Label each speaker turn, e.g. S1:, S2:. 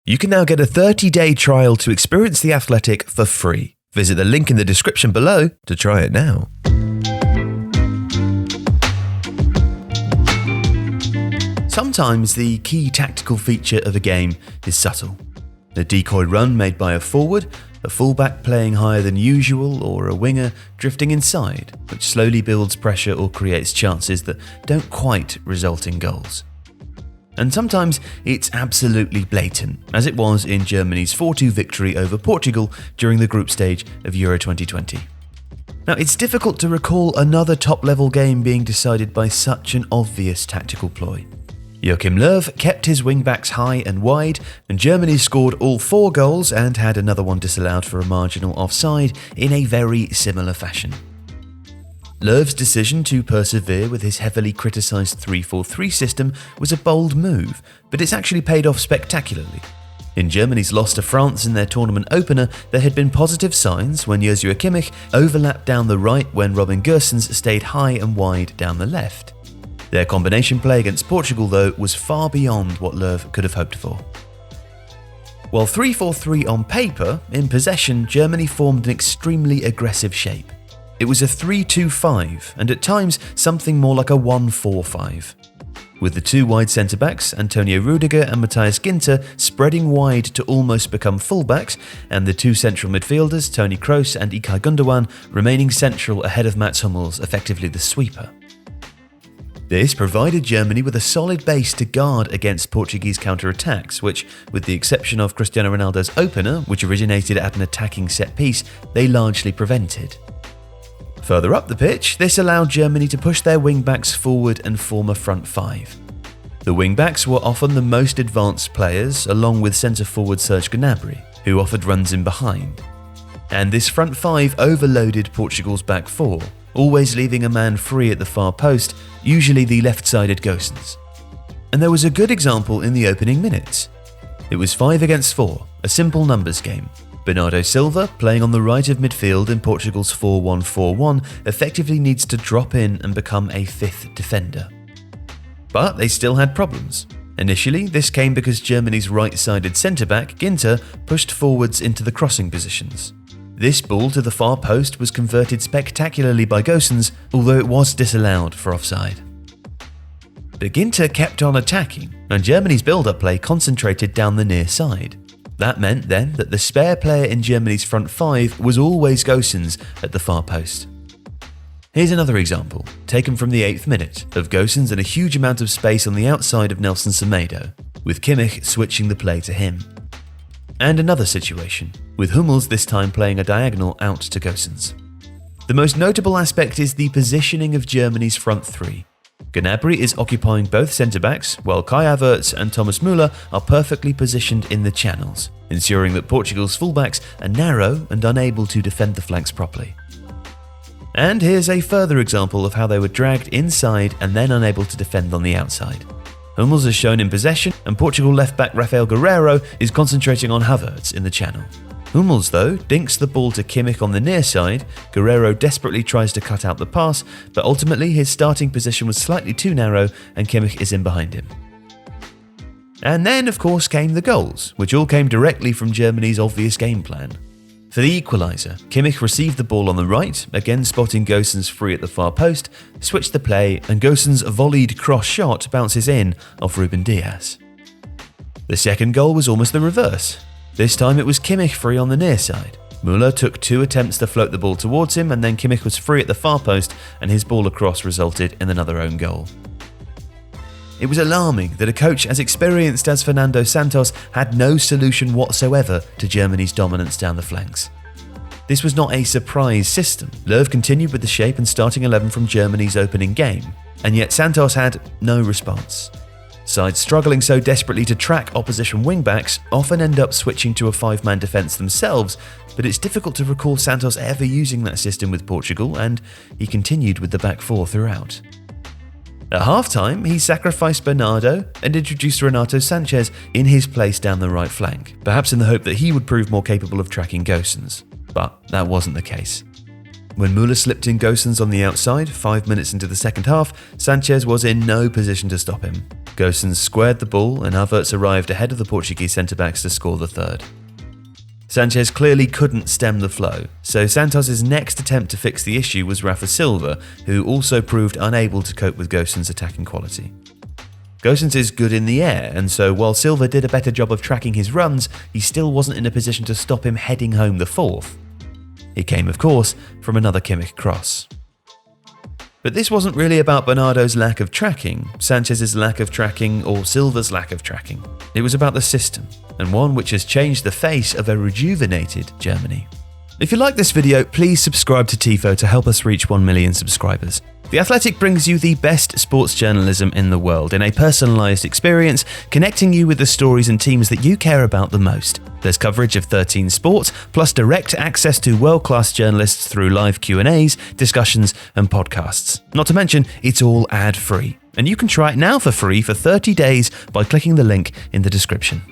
S1: You can now get a 30-day trial to experience The Athletic for free. Visit the link in the description below to try it now. Sometimes the key tactical feature of a game is subtle. A decoy run made by a forward, a fullback playing higher than usual, or a winger drifting inside, which slowly builds pressure or creates chances that don't quite result in goals. And sometimes it's absolutely blatant, as it was in Germany's 4-2 victory over Portugal during the group stage of Euro 2020. Now, it's difficult to recall another top-level game being decided by such an obvious tactical ploy. Joachim Low kept his wing-backs high and wide, and Germany scored all 4 goals and had another one disallowed for a marginal offside in a very similar fashion. Löw's decision to persevere with his heavily criticised 3-4-3 system was a bold move, but it's actually paid off spectacularly. In Germany's loss to France in their tournament opener, there had been positive signs when Joshua Kimmich overlapped down the right when Robin Gosens stayed high and wide down the left. Their combination play against Portugal, though, was far beyond what Low could have hoped for. While 3-4-3 on paper, in possession, Germany formed an extremely aggressive shape. It was a 3-2-5, and at times something more like a 1-4-5. With the 2 wide centre-backs, Antonio Rudiger and Matthias Ginter, spreading wide to almost become full-backs, and the 2 central midfielders, Toni Kroos and Ilkay Gundogan, remaining central ahead of Mats Hummels, effectively the sweeper. This provided Germany with a solid base to guard against Portuguese counter-attacks, which, with the exception of Cristiano Ronaldo's opener, which originated at an attacking set-piece, they largely prevented. Further up the pitch, this allowed Germany to push their wing-backs forward and form a front 5. The wing-backs were often the most advanced players, along with centre-forward Serge Gnabry, who offered runs in behind. And this front 5 overloaded Portugal's back 4, always leaving a man free at the far post, usually the left-sided Gosens. And there was a good example in the opening minutes. It was 5 against 4, a simple numbers game. Bernardo Silva, playing on the right of midfield in Portugal's 4-1-4-1, effectively needs to drop in and become a 5th defender. But they still had problems. Initially, this came because Germany's right-sided centre-back, Ginter, pushed forwards into the crossing positions. This ball to the far post was converted spectacularly by Gosens, although it was disallowed for offside. But Ginter kept on attacking, and Germany's build-up play concentrated down the near side. That meant then that the spare player in Germany's front 5 was always Gosens at the far post. Here's another example, taken from the 8th minute, of Gosens and a huge amount of space on the outside of Nelson Semedo, with Kimmich switching the play to him. And another situation, with Hummels this time playing a diagonal out to Gosens. The most notable aspect is the positioning of Germany's front 3. Gnabry is occupying both centre-backs, while Kai Havertz and Thomas Müller are perfectly positioned in the channels, ensuring that Portugal's fullbacks are narrow and unable to defend the flanks properly. And here's a further example of how they were dragged inside and then unable to defend on the outside. Hummels is shown in possession, and Portugal left-back Rafael Guerreiro is concentrating on Havertz in the channel. Hummels, though, dinks the ball to Kimmich on the near side. Guerreiro desperately tries to cut out the pass, but ultimately his starting position was slightly too narrow and Kimmich is in behind him. And then, of course, came the goals, which all came directly from Germany's obvious game plan. For the equaliser, Kimmich received the ball on the right, again spotting Gosens free at the far post, switched the play, and Gosens' volleyed cross shot bounces in off Ruben Dias. The second goal was almost the reverse. This time it was Kimmich free on the near side. Müller took 2 attempts to float the ball towards him, and then Kimmich was free at the far post, and his ball across resulted in another own goal. It was alarming that a coach as experienced as Fernando Santos had no solution whatsoever to Germany's dominance down the flanks. This was not a surprise system. Löw continued with the shape and starting 11 from Germany's opening game, and yet Santos had no response. Sides struggling so desperately to track opposition wingbacks often end up switching to a 5-man defence themselves, but it's difficult to recall Santos ever using that system with Portugal, and he continued with the back 4 throughout. At half-time, he sacrificed Bernardo and introduced Renato Sanchez in his place down the right flank, perhaps in the hope that he would prove more capable of tracking Gosens. But that wasn't the case. When Müller slipped in Gosens on the outside, 5 minutes into the second half, Sanchez was in no position to stop him. Goossens squared the ball and Havertz arrived ahead of the Portuguese centre-backs to score the third. Sanchez clearly couldn't stem the flow, so Santos' next attempt to fix the issue was Rafa Silva, who also proved unable to cope with Goossens' attacking quality. Goossens is good in the air, and so while Silva did a better job of tracking his runs, he still wasn't in a position to stop him heading home the fourth. It came, of course, from another Kimmich cross. But this wasn't really about Bernardo's lack of tracking, Sanchez's lack of tracking, or Silva's lack of tracking. It was about the system, and one which has changed the face of a rejuvenated Germany. If you like this video, please subscribe to Tifo to help us reach 1 million subscribers. The Athletic brings you the best sports journalism in the world in a personalised experience, connecting you with the stories and teams that you care about the most. There's coverage of 13 sports, plus direct access to world-class journalists through live Q&As, discussions and podcasts. Not to mention, it's all ad-free. And you can try it now for free for 30 days by clicking the link in the description.